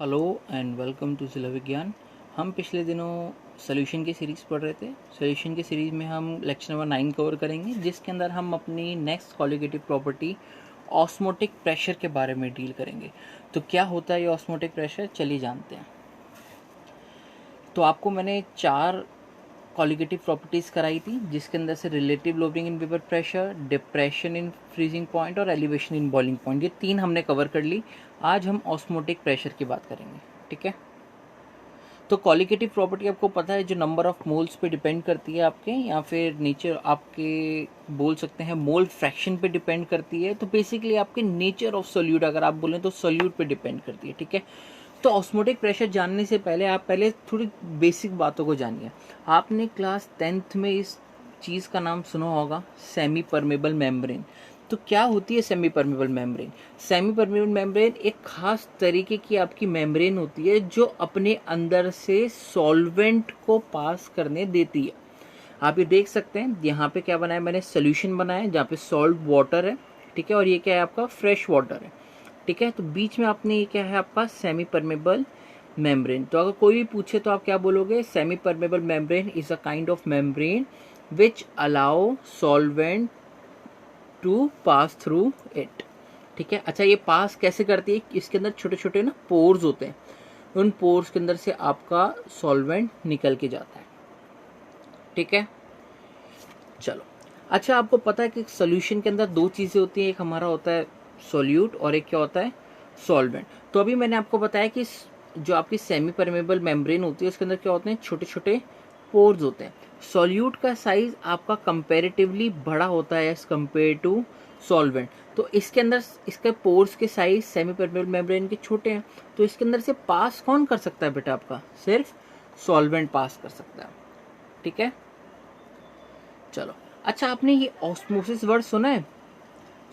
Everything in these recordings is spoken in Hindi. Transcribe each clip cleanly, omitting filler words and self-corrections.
हेलो एंड वेलकम टू जिला विज्ञान। हम पिछले दिनों सोल्यूशन की सीरीज़ पढ़ रहे थे। सोल्यूशन की सीरीज़ में हम लेक्चर नंबर 9 कवर करेंगे, जिसके अंदर हम अपनी next colligative property osmotic pressure के बारे में डील करेंगे। तो क्या होता है ये ऑस्मोटिक प्रेशर, चलिए जानते हैं। तो आपको मैंने 4 कॉलिगेटिव प्रॉपर्टीज़ कराई थी, जिसके अंदर से relative loading in vapour pressure, depression in freezing point और एलिवेशन इन बॉइलिंग पॉइंट। ये 3 हमने कवर कर ली। आज हम ऑस्मोटिक प्रेशर की बात करेंगे, ठीक है। तो कॉलिगेटिव प्रॉपर्टी आपको पता है, जो नंबर ऑफ मोल्स पे डिपेंड करती है आपके, या फिर नेचर आपके बोल सकते हैं मोल फ्रैक्शन पे डिपेंड करती है। तो बेसिकली आपके नेचर ऑफ सोल्यूट अगर आप बोलें तो सोल्यूट पे डिपेंड करती है, ठीक है। तो ऑस्मोटिक प्रेशर जानने से पहले आप पहले थोड़ी बेसिक बातों को जानिए। आपने क्लास 10th में इस चीज़ का नाम सुना होगा, सेमी परमेबल मेम्ब्रेन। तो क्या होती है semi permeable membrane? Semi permeable membrane एक खास तरीके की आपकी मेम्ब्रेन होती है, जो अपने अंदर से सॉल्वेंट को पास करने देती है। आप ये देख सकते हैं, यहाँ पे क्या बनाया मैंने, सोल्यूशन बनाया जहाँ पे सॉल्ट वाटर है, ठीक है, और ये क्या है आपका फ्रेश वाटर है, ठीक है। तो बीच में आपने ये क्या है आपका सेमी परमेबल मेम्ब्रेन। तो अगर कोई भी पूछे तो आप क्या बोलोगे, semi permeable membrane is a kind of membrane which allow solvent to pass through it, ठीक है। अच्छा, ये पास कैसे करती है? इसके अंदर छोटे छोटे ना पोर्स होते हैं, उन पोर्स के अंदर से आपका सॉल्वेंट निकल के जाता है, ठीक है। चलो, अच्छा आपको पता है कि सोल्यूशन के अंदर 2 चीज़ें होती हैं, एक हमारा होता है सोल्यूट और एक क्या होता है, सॉल्वेंट। तो अभी मैंने आपको बताया कि जो आपकी सेमी परमेबल मेम्ब्रेन होती है उसके अंदर क्या होते हैं, छोटे छोटे पोर्स होते हैं। सॉल्यूट का साइज आपका कंपैरेटिवली बड़ा होता है एज कंपेयर टू सॉल्वेंट। तो इसके अंदर इसके पोर्स के साइज सेमी परमेबल मेम्ब्रेन के छोटे हैं। तो इसके अंदर से पास कौन कर सकता है बेटा? आपका सिर्फ सॉल्वेंट पास कर सकता है, ठीक है। चलो, अच्छा आपने ये ऑस्मोसिस वर्ड सुना है?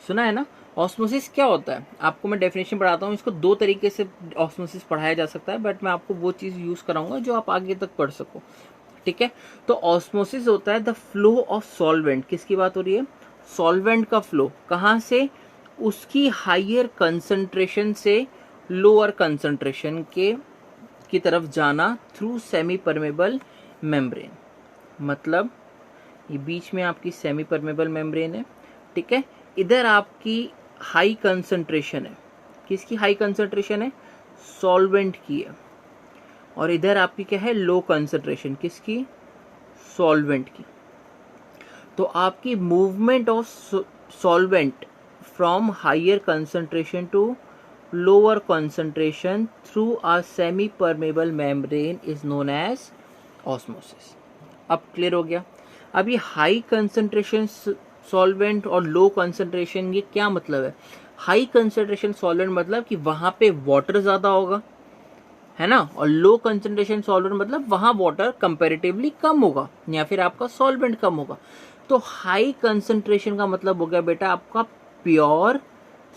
सुना है ना। ऑस्मोसिस क्या होता है? आपको मैं डेफिनेशन पढ़ाता हूँ। इसको 2 तरीके से ऑस्मोसिस पढ़ाया जा सकता है, बट मैं आपको वो चीज़ यूज़ कराऊंगा जो आप आगे तक पढ़ सको, ठीक है। तो ऑस्मोसिस होता है द फ्लो ऑफ सॉल्वेंट। किसकी बात हो रही है? सॉल्वेंट का फ्लो। कहाँ से? उसकी हाइयर कंसंट्रेशन से लोअर कंसंट्रेशन के की तरफ जाना थ्रू सेमी परमेबल मेम्ब्रेन। मतलब ये बीच में आपकी सेमी परमेबल मेम्ब्रेन है, ठीक है। इधर आपकी हाई कंसंट्रेशन है। किसकी हाई कंसंट्रेशन है? सॉल्वेंट की है। और इधर आपकी क्या है? Low concentration. किसकी? सॉल्वेंट की। तो आपकी movement of solvent from higher concentration to lower concentration through a semi permeable membrane is known as osmosis. अब क्लियर हो गया। अब ये हाई कंसंट्रेशन सॉल्वेंट और लो कंसंट्रेशन, ये क्या मतलब है? हाई कंसंट्रेशन सॉल्वेंट मतलब कि वहां पे वाटर ज्यादा होगा, है ना, और लो कंसंट्रेशन सॉल्वेंट मतलब वहां वाटर कंपैरेटिवली कम होगा, या फिर आपका सॉल्वेंट कम होगा। तो हाई कंसंट्रेशन का मतलब हो गया बेटा आपका प्योर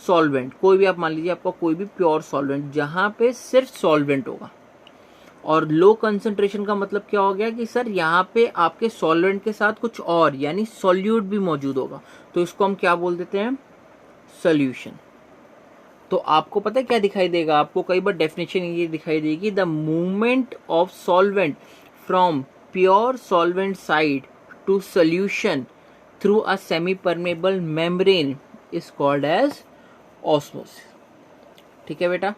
सॉल्वेंट। कोई भी आप मान लीजिए आपका कोई भी प्योर सॉल्वेंट जहां पे सिर्फ सॉल्वेंट होगा। और लो कंसंट्रेशन का मतलब क्या हो गया कि सर यहाँ पे आपके सॉल्वेंट के साथ कुछ और यानी सॉल्यूट भी मौजूद होगा। तो इसको हम क्या बोल देते हैं? सोल्यूशन। तो आपको पता है क्या दिखाई देगा? आपको कई बार डेफिनेशन ये दिखाई देगी, the movement of solvent from pure solvent side to solution through a semi permeable membrane is called as osmosis, ठीक है बेटा।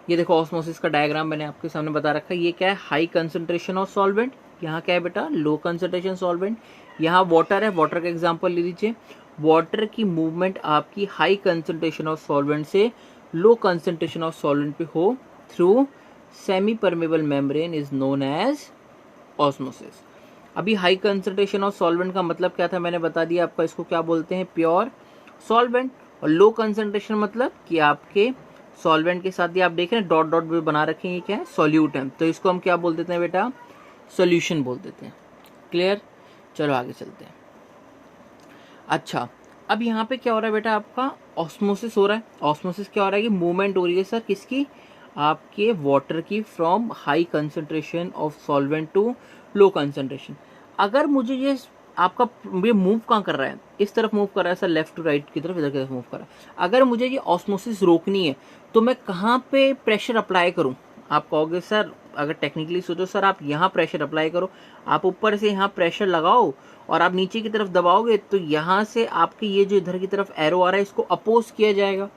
ये देखो ऑस्मोसिस का डायग्राम मैंने आपके सामने बता रखा है। ये क्या है? High concentration of solvent. यहाँ क्या है बेटा? Low concentration solvent. यहाँ वाटर है, वाटर का एग्जांपल ले लीजिए। वाटर की मूवमेंट आपकी हाई कंसंट्रेशन ऑफ सॉल्वेंट से लो कंसंट्रेशन ऑफ सॉल्वेंट पे हो through semi permeable membrane is known as osmosis. अभी हाई कंसंट्रेशन ऑफ सॉल्वेंट का मतलब क्या था मैंने बता दिया आपका। इसको क्या बोलते हैं? Pure solvent. और लो कंसंट्रेशन मतलब कि आपके सॉल्वेंट के साथ ही आप देख रहे हैं डॉट डॉट भी बना रखे हैं, ये क्या है? सॉल्यूट है। तो इसको हम क्या बोल देते हैं बेटा? सॉल्यूशन बोल देते हैं। क्लियर? चलो आगे चलते हैं। अच्छा, अब यहाँ पे क्या हो रहा है बेटा? आपका ऑस्मोसिस हो रहा है। ऑस्मोसिस क्या हो रहा है कि मूवमेंट हो रही है सर, किसकी? आपके वाटर की from high concentration of solvent to low concentration. अगर मुझे ये आपका ये मूव कहाँ कर रहा है, इस तरफ मूव कर रहा है सर, लेफ्ट टू राइट की तरफ, इधर की तरफ मूव कर रहा है। अगर मुझे ये ऑस्मोसिस रोकनी है तो मैं कहाँ पे प्रेशर अप्लाई करूँ? आप कहोगे सर, अगर टेक्निकली सोचो सर, आप यहाँ प्रेशर अप्लाई करो, आप ऊपर से यहाँ प्रेशर लगाओ और आप नीचे की तरफ दबाओगे तो यहाँ से आपके ये जो इधर की तरफ एरो आ रहा है इसको अपोज किया जाएगा,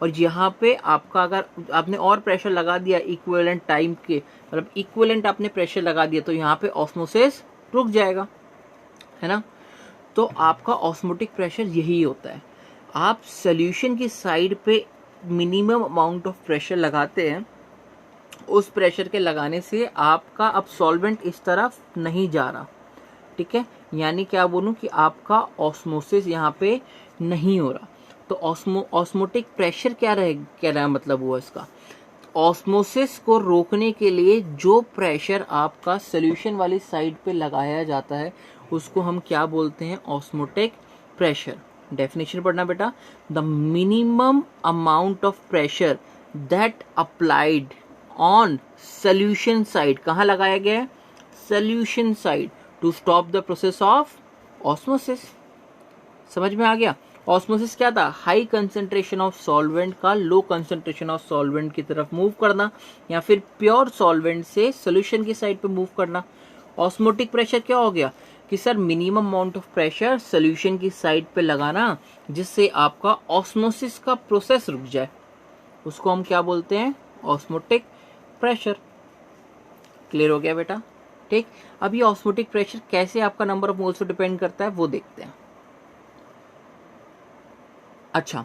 और यहाँ पे आपका अगर आपने और प्रेशर लगा दिया इक्विवेलेंट टाइम के, मतलब इक्विवेलेंट आपने प्रेशर लगा दिया, तो यहाँ पे ऑस्मोसिस रुक जाएगा, है ना। तो आपका ऑस्मोटिक प्रेशर यही होता है। आप सोल्यूशन की साइड पे मिनिमम अमाउंट ऑफ प्रेशर लगाते हैं, उस प्रेशर के लगाने से आपका अब सॉल्वेंट इस तरफ नहीं जा रहा, ठीक है। यानी क्या बोलूं कि आपका ऑस्मोसिस यहाँ पे नहीं हो रहा। तो ऑस्मोटिक प्रेशर क्या रहा मतलब हुआ इसका, ऑस्मोसिस को रोकने के लिए जो प्रेशर आपका सोल्यूशन वाली साइड पे लगाया जाता है उसको हम क्या बोलते हैं, ऑस्मोटिक प्रेशर। डेफिनेशन पढ़ना बेटा, the minimum amount of pressure that applied on solution side, कहाँ लगाया गया है, solution side, to stop the process of osmosis. समझ में आ गया। ऑस्मोसिस क्या था, हाई कंसंट्रेशन ऑफ सॉल्वेंट का लो कंसंट्रेशन ऑफ सॉल्वेंट की तरफ मूव करना, या फिर प्योर सॉल्वेंट से सोल्यूशन की साइड पे मूव करना। ऑस्मोटिक प्रेशर क्या हो गया कि sir minimum amount of pressure solution की साइड पे लगाना जिससे आपका ऑस्मोसिस का प्रोसेस रुक जाए, उसको हम क्या बोलते हैं, ऑस्मोटिक प्रेशर। क्लियर हो गया बेटा, ठीक। अब ये ऑस्मोटिक प्रेशर कैसे आपका number of moles per depend करता है वो देखते हैं। अच्छा,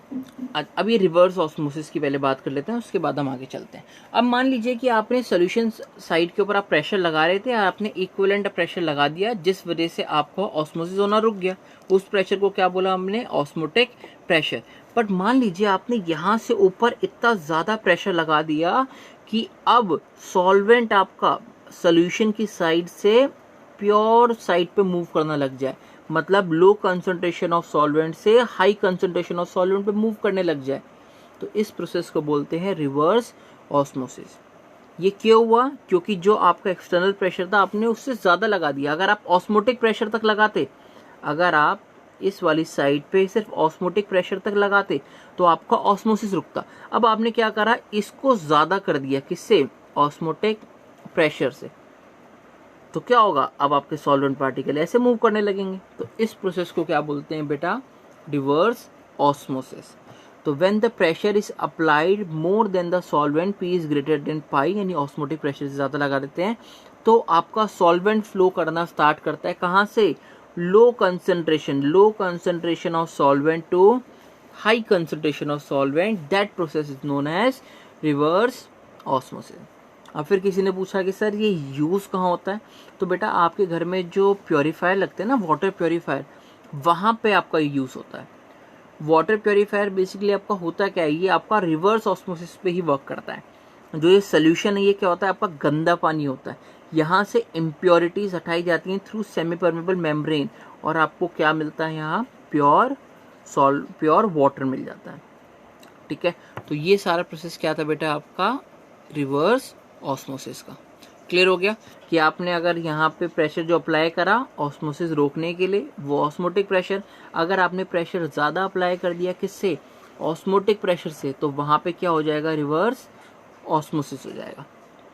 अब ये रिवर्स ऑस्मोसिस की पहले बात कर लेते हैं, उसके बाद हम आगे चलते हैं। अब मान लीजिए कि आपने सोल्यूशन साइड के ऊपर आप प्रेशर लगा रहे थे, आपने इक्विवेलेंट प्रेशर लगा दिया जिस वजह से आपको ऑस्मोसिस होना रुक गया, उस प्रेशर को क्या बोला हमने, ऑस्मोटिक प्रेशर। बट मान लीजिए आपने यहाँ से ऊपर इतना ज़्यादा प्रेशर लगा दिया कि अब सॉल्वेंट आपका सोल्यूशन की साइड से प्योर साइड पे मूव करना लग जाए, मतलब लो कंसंट्रेशन ऑफ सॉल्वेंट से हाई कंसंट्रेशन ऑफ सॉल्वेंट पे मूव करने लग जाए, तो इस प्रोसेस को बोलते हैं रिवर्स ऑस्मोसिस। ये क्यों हुआ, क्योंकि जो आपका एक्सटर्नल प्रेशर था आपने उससे ज़्यादा लगा दिया। अगर आप ऑस्मोटिक प्रेशर तक लगाते, अगर आप इस वाली साइड पे सिर्फ ऑस्मोटिक प्रेशर तक लगाते तो आपका ऑस्मोसिस रुकता। अब आपने क्या करा, इसको ज़्यादा कर दिया, किससे, ऑस्मोटिक प्रेशर से, तो क्या होगा, अब आपके सॉल्वेंट पार्टिकल ऐसे मूव करने लगेंगे। तो इस प्रोसेस को क्या बोलते हैं बेटा, रिवर्स ऑस्मोसिस। तो when the pressure is applied more than the solvent, P is greater than pi, यानी ऑस्मोटिक प्रेशर से ज़्यादा लगा देते हैं तो आपका सॉल्वेंट फ्लो करना स्टार्ट करता है, कहाँ से, low concentration of solvent to high concentration of solvent, that process is known as reverse osmosis. अब फिर किसी ने पूछा कि सर ये यूज़ कहाँ होता है, तो बेटा आपके घर में जो प्योरीफायर लगते हैं ना, वाटर प्योरीफायर, वहाँ पे आपका यूज़ होता है। वाटर प्योरीफायर बेसिकली आपका होता क्या है, ये आपका रिवर्स ऑस्मोसिस पे ही वर्क करता है। जो ये सोल्यूशन है ये क्या होता है, आपका गंदा पानी होता है, यहाँ से इम्प्योरिटीज़ हटाई जाती हैं थ्रू सेमी परमेबल मेम्ब्रेन, और आपको क्या मिलता है, यहाँ प्योर वाटर मिल जाता है, ठीक है। तो ये सारा प्रोसेस क्या था बेटा, आपका रिवर्स ऑस्मोसिस का। क्लियर हो गया कि आपने अगर यहाँ पे प्रेशर जो अप्लाई करा ऑस्मोसिस रोकने के लिए, वो ऑस्मोटिक प्रेशर, अगर आपने प्रेशर ज़्यादा अप्लाई कर दिया किससे, ऑस्मोटिक प्रेशर से, तो वहाँ पे क्या हो जाएगा, रिवर्स ऑस्मोसिस हो जाएगा।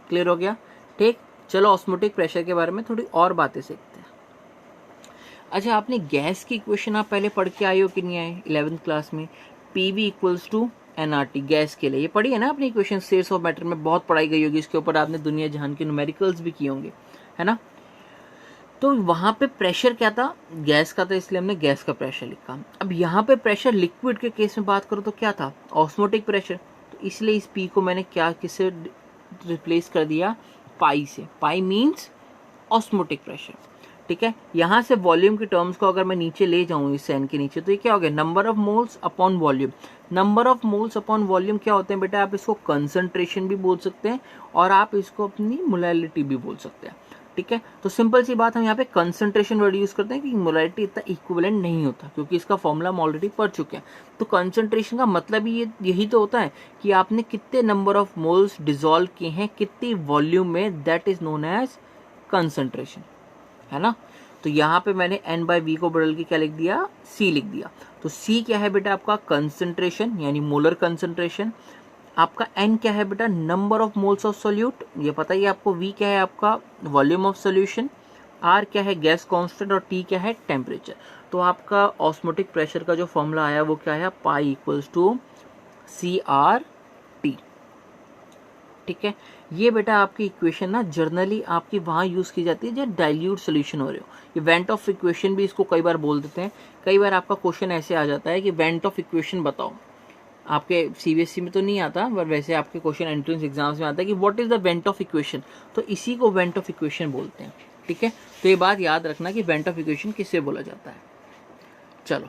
क्लियर हो गया, ठीक। चलो ऑस्मोटिक प्रेशर के बारे में थोड़ी और बातें सीखते हैं। अच्छा, आपने गैस की इक्वेशन आप पहले पढ़ के आए हो कि नहीं आए 11th क्लास में, PV equals to NRT gas के लिए, ये पढ़ी है ना आपने इक्वेशन, स्टेट्स ऑफ मैटर में बहुत पढ़ाई गई होगी, इसके ऊपर आपने दुनिया जहान के न्यूमेरिकल्स भी किए होंगे, है ना। तो वहाँ पे प्रेशर क्या था, गैस का था, इसलिए हमने गैस का प्रेशर लिखा। अब यहाँ पे प्रेशर लिक्विड के केस में बात करो तो क्या था, ऑस्मोटिक प्रेशर, तो इसलिए इस P को मैंने क्या किससे रिप्लेस कर दिया, पाई से। पाई मीन्स ऑस्मोटिक प्रेशर, ठीक है। यहाँ से वॉल्यूम के टर्म्स को अगर मैं नीचे ले जाऊँ इस एन के नीचे, तो ये क्या हो गया, number of moles upon volume. Number of moles upon volume क्या होते हैं बेटा, आप इसको कंसंट्रेशन भी बोल सकते हैं और आप इसको अपनी मोलैलिटी भी बोल सकते हैं, ठीक है। तो सिंपल सी बात, हम यहाँ पे कंसंट्रेशन वर्ड यूज करते हैं कि मोलैलिटी इतना इक्विवेलेंट नहीं होता, क्योंकि इसका फॉर्मूला हम ऑलरेडी पढ़ चुके हैं। तो कंसंट्रेशन का मतलब ही यही तो होता है कि आपने कितने नंबर ऑफ मोल्स डिजोल्व किए हैं कितनी वॉल्यूम में, that is known as concentration, है ना। तो यहाँ पे मैंने n/v को बदल के क्या लिख दिया, c लिख दिया। तो c क्या है बेटा आपका कंसंट्रेशन यानी मोलर कंसंट्रेशन, आपका n क्या है बेटा number of moles of solute, ये पता ही आपको, v क्या है आपका वॉल्यूम ऑफ सोल्यूशन, r क्या है गैस कांस्टेंट और t क्या है टेम्परेचर। तो आपका ऑस्मोटिक प्रेशर का जो फॉर्मूला आया वो क्या है, पाई इक्वल्स टू CRT। ठीक है, ये बेटा आपकी इक्वेशन ना जर्नली आपकी वहाँ यूज़ की जाती है जब डाइल्यूट सोल्यूशन हो रहे हो। ये वेंट ऑफ इक्वेशन भी इसको कई बार बोल देते हैं। कई बार आपका क्वेश्चन ऐसे आ जाता है कि वेंट ऑफ इक्वेशन बताओ, आपके CBSE में तो नहीं आता पर वैसे आपके क्वेश्चन एंट्रेंस एग्जाम्स में आता है कि what is the went of equation, तो इसी को वेंट ऑफ इक्वेशन बोलते हैं। ठीक है, तो ये बात याद रखना कि वेंट ऑफ इक्वेशन किससे बोला जाता है। चलो,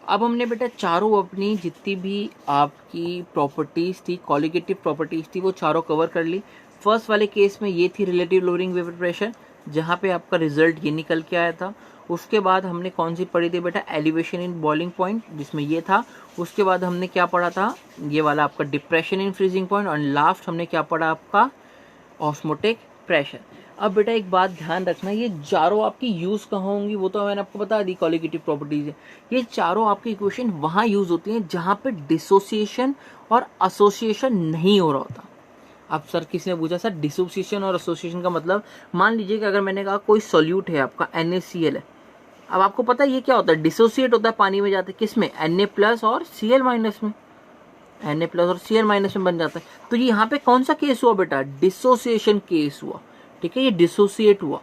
अब हमने बेटा चारों अपनी जितनी भी आपकी प्रॉपर्टीज़ थी, कॉलिगेटिव प्रॉपर्टीज़ थी, वो चारों कवर कर ली। फर्स्ट वाले केस में ये थी रिलेटिव लोअरिंग वेपर प्रेशर, जहाँ पे आपका रिजल्ट ये निकल के आया था। उसके बाद हमने कौन सी पढ़ी थी बेटा, एलिवेशन इन बॉइलिंग पॉइंट, जिसमें ये था। उसके बाद हमने क्या पढ़ा था, ये वाला आपका डिप्रेशन इन फ्रीजिंग पॉइंट, और लास्ट हमने क्या पढ़ा आपका ऑस्मोटिक प्रेशर। अब बेटा एक बात ध्यान रखना, ये चारों आपकी यूज़ कहाँ होंगी वो तो मैंने आपको बता दी, कॉलिगेटिव प्रॉपर्टीज है। ये चारों आपकी इक्वेशन वहाँ यूज़ होती हैं जहाँ पे डिसोसिएशन और एसोसिएशन नहीं हो रहा होता। अब सर किसी ने पूछा सर डिसोसिएशन और एसोसिएशन का मतलब, मान लीजिए कि अगर मैंने कहा कोई सॉल्यूट है आपका NaCl है, अब आपको पता है ये क्या होता है, डिसोसिएट होता है पानी में जाते, किस में, Na+ और Cl- में, Na+ और Cl- में बन जाता है। तो ये यहाँ पे कौन सा केस हुआ बेटा, डिसोसिएशन केस हुआ। ठीक है, ये डिसोसिएट हुआ।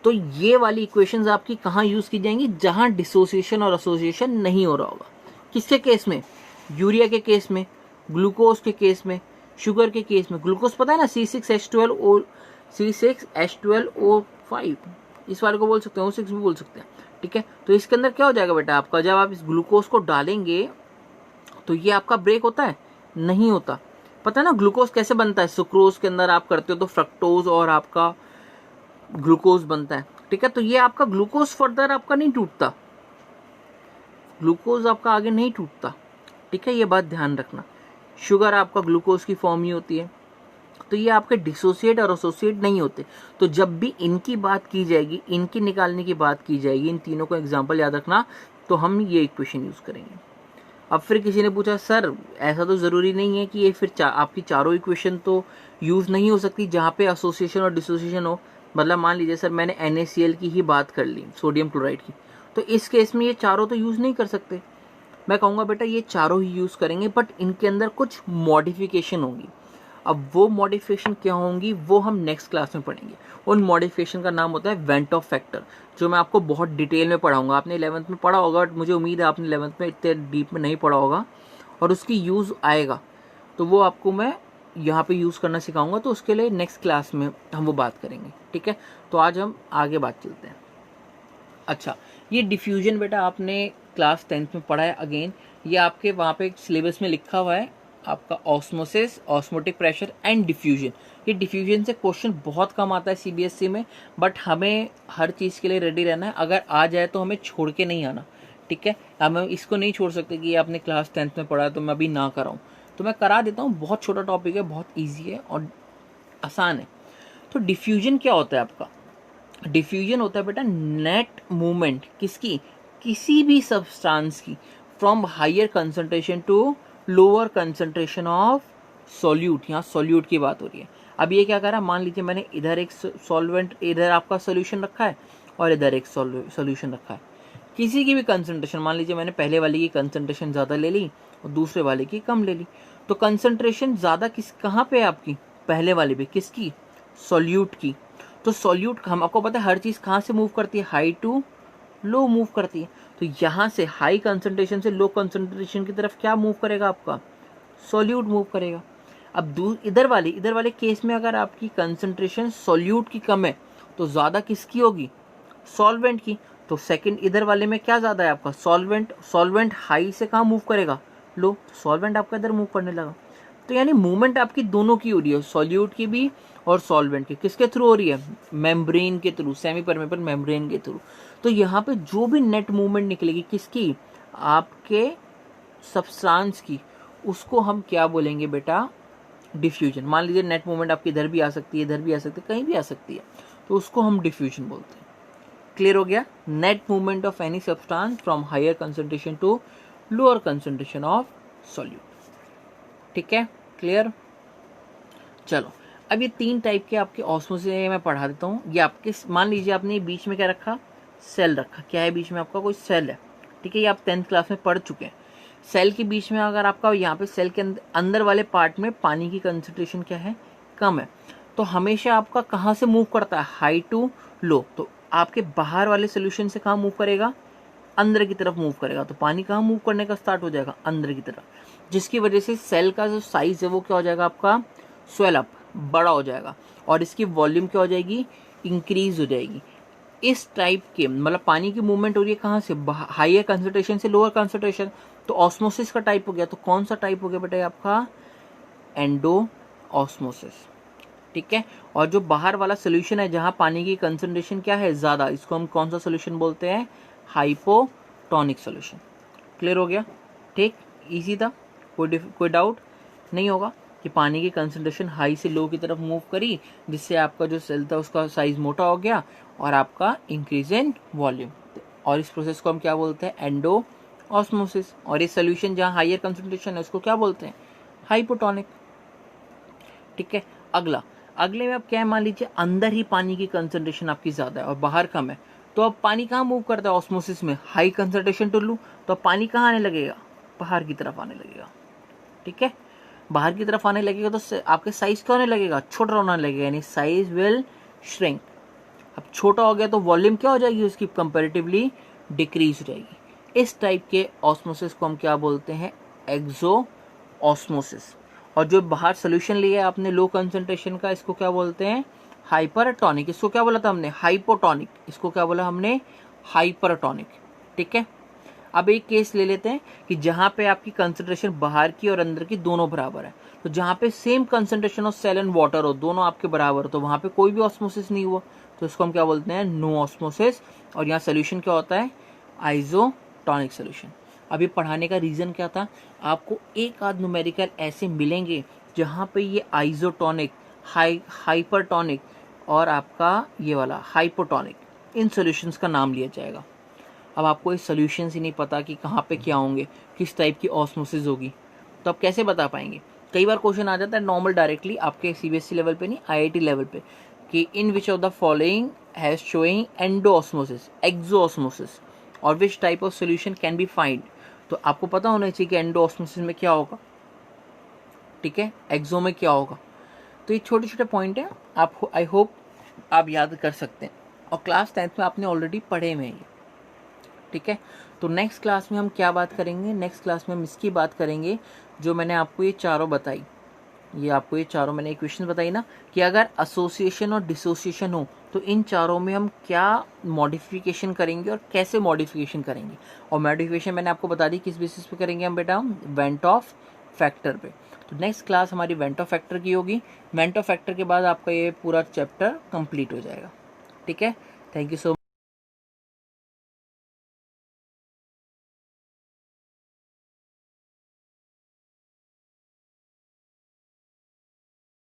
तो ये वाली इक्वेशंस आपकी कहाँ यूज की जाएंगी, जहां डिसोसिएशन और एसोसिएशन नहीं हो रहा होगा। किसके केस में, यूरिया के केस में, ग्लूकोज के केस में, शुगर के केस में। ग्लूकोज पता है ना, C6H12O5, इस वाले को बोल सकते हैं, O6 भी बोल सकते हैं। ठीक है, तो इसके अंदर क्या हो जाएगा बेटा आपका, जब आप इस ग्लूकोज को डालेंगे तो ये आपका ब्रेक होता है, नहीं होता। पता है ना ग्लूकोज कैसे बनता है, सुक्रोज के अंदर आप करते हो तो फ्रक्टोज और आपका ग्लूकोज बनता है। ठीक है, तो ये आपका ग्लूकोज फर्दर आपका नहीं टूटता, ग्लूकोज आपका आगे नहीं टूटता। ठीक है, ये बात ध्यान रखना। शुगर आपका ग्लूकोज की फॉर्म ही होती है, तो ये आपके डिसोसिएट और एसोसिएट नहीं होते। तो जब भी इनकी बात की जाएगी, इनकी निकालने की बात की जाएगी, इन तीनों को एग्जाम्पल याद रखना, तो हम ये इक्वेशन यूज करेंगे। अब फिर किसी ने पूछा सर ऐसा तो ज़रूरी नहीं है कि ये फिर आपकी चारों इक्वेशन तो यूज़ नहीं हो सकती जहाँ पे एसोसिएशन और डिसोसिएशन हो। मतलब मान लीजिए सर मैंने NaCl की ही बात कर ली, सोडियम क्लोराइड की, तो इस केस में ये चारों तो यूज़ नहीं कर सकते। मैं कहूँगा बेटा ये चारों ही यूज़ करेंगे, बट इनके अंदर कुछ मॉडिफिकेशन होगी। अब वो मॉडिफिकेशन क्या होंगी वो हम नेक्स्ट क्लास में पढ़ेंगे। उन मॉडिफिकेशन का नाम होता है वेंट ऑफ फैक्टर, जो मैं आपको बहुत डिटेल में पढ़ाऊंगा। आपने 11th में पढ़ा होगा, बट मुझे उम्मीद है आपने 11th में इतने डीप में नहीं पढ़ा होगा, और उसकी यूज़ आएगा तो वो आपको मैं यहाँ पे यूज़ करना सिखाऊंगा। तो उसके लिए नेक्स्ट क्लास में हम वो बात करेंगे। ठीक है, तो आज हम आगे बात चलते हैं। अच्छा, ये डिफ्यूजन बेटा आपने क्लास 10th में पढ़ा है। अगेन ये आपके वहाँ पे सिलेबस में लिखा हुआ है आपका, osmosis, osmotic pressure and diffusion. ये डिफ्यूजन से क्वेश्चन बहुत कम आता है CBSE में, बट हमें हर चीज़ के लिए रेडी रहना है। अगर आ जाए तो हमें छोड़ के नहीं आना। ठीक है, हम इसको नहीं छोड़ सकते कि आपने क्लास 10th में पढ़ा है तो मैं अभी ना कराऊँ, तो मैं करा देता हूँ। बहुत छोटा टॉपिक है, बहुत ईजी है और आसान है। तो डिफ्यूजन क्या होता है आपका, डिफ्यूजन होता है बेटा नेट मूवमेंट किसकी, किसी भी सब्सटेंस की, from higher concentration to lower concentration of solute. यहाँ सॉल्यूट की बात हो रही है। अब ये क्या करा, मान लीजिए मैंने इधर एक सॉल्वेंट, इधर आपका सोल्यूशन रखा है और इधर एक सोल्यूशन रखा है, किसी की भी कंसंट्रेशन, मान लीजिए मैंने पहले वाले की कंसंट्रेशन ज़्यादा ले ली और दूसरे वाले की कम ले ली, तो कंसंट्रेशन ज़्यादा किस कहाँ पे है आपकी, पहले वाले पे, किसकी, सॉल्यूट की। तो सॉल्यूट हम आपको पता है हर चीज़ कहाँ से मूव करती है, हाई टू लो मूव करती है। तो यहाँ से हाई कंसंट्रेशन से लो कंसंट्रेशन की तरफ क्या मूव करेगा आपका, सॉल्यूट मूव करेगा। अब इधर वाले केस में अगर आपकी कंसंट्रेशन सॉल्यूट की कम है तो ज़्यादा किसकी होगी, सॉल्वेंट की। तो सेकंड इधर वाले में क्या ज़्यादा है आपका, सॉल्वेंट। सॉल्वेंट हाई से कहाँ मूव करेगा, लो, सॉल्वेंट आपका इधर मूव करने लगा। तो यानी मूवमेंट आपकी दोनों की हो रही है, सॉल्यूट की भी और सॉल्वेंट की। किसके थ्रू हो रही है, मेम्ब्रेन के थ्रू, सेमी परमेबल मेम्ब्रेन के थ्रू। तो यहाँ पे जो भी नेट मूवमेंट निकलेगी किसकी, आपके सब्सटेंस की, उसको हम क्या बोलेंगे बेटा, डिफ्यूजन। मान लीजिए नेट मूवमेंट आपकी इधर भी आ सकती है, इधर भी आ सकती है, कहीं भी आ सकती है, तो उसको हम डिफ्यूजन बोलते हैं। क्लियर हो गया? Net movement of any substance from higher concentration to lower concentration of solute. ठीक है, क्लियर? चलो अब ये 3 टाइप के आपके ऑस्मोसिस मैं पढ़ा देता हूँ। ये आपके, मान लीजिए आपने बीच में क्या रखा, सेल रखा। क्या है बीच में आपका? कोई सेल है। ठीक है, ये आप 10th क्लास में पढ़ चुके हैं। सेल के बीच में अगर आपका यहाँ पे सेल के अंदर वाले पार्ट में पानी की कंसंट्रेशन क्या है, कम है, तो हमेशा आपका कहाँ से मूव करता है, हाई टू लो। तो आपके बाहर वाले सोल्यूशन से कहाँ मूव करेगा, अंदर की तरफ मूव करेगा। तो पानी कहाँ मूव करने का स्टार्ट हो जाएगा, अंदर की तरफ, जिसकी वजह से सेल का जो साइज है वो क्या हो जाएगा आपका, स्वेल अप, बड़ा हो जाएगा, और इसकी वॉल्यूम क्या हो जाएगी, इंक्रीज हो जाएगी। इस टाइप के मतलब पानी की मूवमेंट हो रही है कहाँ से, हाइयर कंसंट्रेशन से लोअर कंसंट्रेशन। तो ऑस्मोसिस का टाइप हो गया। तो कौन सा टाइप हो गया बेटा आपका, एंडो ऑस्मोसिस। ठीक है, और जो बाहर वाला सोल्यूशन है जहां पानी की कंसंट्रेशन क्या है, ज्यादा, इसको हम कौन सा सोल्यूशन बोलते हैं, हाइपोटोनिक सोल्यूशन। क्लियर हो गया? ठीक, इजी था, कोई डाउट नहीं होगा कि पानी की कंसंट्रेशन हाई से लो की तरफ मूव करी, जिससे आपका जो सेल था उसका साइज मोटा हो गया और आपका इंक्रीज इन वॉल्यूम। और इस प्रोसेस को हम क्या बोलते हैं, एंडो ऑस्मोसिस। और ये सोल्यूशन जहाँ हाइयर कंसंट्रेशन है उसको क्या बोलते हैं, हाइपोटोनिक। ठीक है, अगले में अब क्या है, मान लीजिए अंदर ही पानी की कंसंट्रेशन आपकी ज्यादा है और बाहर कम है, तो अब पानी कहाँ मूव करता है ऑस्मोसिस में, हाई कंसंट्रेशन टू लो। तो अब पानी कहाँ आने लगेगा, बाहर की तरफ आने लगेगा। ठीक है, बाहर की तरफ आने लगेगा तो आपके साइज क्या होने लगेगा, छोटा होने लगेगा, यानी साइज विल श्रिंक। अब छोटा हो गया तो वॉल्यूम क्या हो जाएगी उसकी, कंपैरेटिवली डिक्रीज हो जाएगी। इस टाइप के ऑस्मोसिस को हम क्या बोलते हैं, एक्सो ऑस्मोसिस। और जो बाहर सोल्यूशन लिया आपने लो कंसंट्रेशन का, इसको क्या बोलते हैं, हाइपरटोनिक। इसको क्या बोला था हमने, हाइपोटोनिक। इसको क्या बोला हमने, हाइपरटोनिक। ठीक है, अब एक केस ले लेते हैं कि जहां पे आपकी कंसंट्रेशन बाहर की और अंदर की दोनों बराबर है। तो जहां पे same concentration of cell and water हो, दोनों आपके बराबर हो, तो वहां पे कोई भी ऑस्मोसिस नहीं हुआ, तो इसको हम क्या बोलते हैं, नो ऑस्मोसिस। और यहाँ सोल्यूशन क्या होता है, आइसोटोनिक सोल्यूशन। अभी पढ़ाने का रीजन क्या था, आपको एक आध न्यूमेरिकल ऐसे मिलेंगे जहां पे ये आइसोटोनिक, हाइपरटोनिक और आपका ये वाला हाइपोटोनिक, इन सॉल्यूशंस का नाम लिया जाएगा। अब आपको इस सॉल्यूशंस ही नहीं पता कि कहाँ पे क्या होंगे, किस टाइप की ऑस्मोसिस होगी, तो आप कैसे बता पाएंगे। कई बार क्वेश्चन आ जाता है नॉर्मल डायरेक्टली आपके सीबीएसई लेवल पे नहीं, आईआईटी लेवल पे, कि in which of the following has showing endosmosis, exosmosis, और which type of solution can be find. तो आपको पता होना चाहिए कि एंडो ऑस्मोसिस में क्या होगा, ठीक है, एक्सो में क्या होगा। तो ये छोटे छोटे पॉइंट है, आप आई होप आप याद कर सकते हैं, और क्लास 10th में आपने ऑलरेडी पढ़े में ये। ठीक है, तो नेक्स्ट क्लास में हम क्या बात करेंगे, नेक्स्ट क्लास में हम इसकी बात करेंगे जो मैंने आपको ये चारों बताई, ये आपको ये चारों मैंने इक्वेशन बताई ना, कि अगर एसोसिएशन और डिसोसिएशन हो तो इन चारों में हम क्या मॉडिफिकेशन करेंगे और कैसे मॉडिफिकेशन करेंगे। और मॉडिफिकेशन मैंने आपको बता दी किस बेसिस पे करेंगे हम बेटा, वेंट ऑफ फैक्टर पे। तो नेक्स्ट क्लास हमारी वेंट ऑफ फैक्टर की होगी। वेंट ऑफ फैक्टर के बाद आपका ये पूरा चैप्टर कंप्लीट हो जाएगा। ठीक है, थैंक यू सो मच।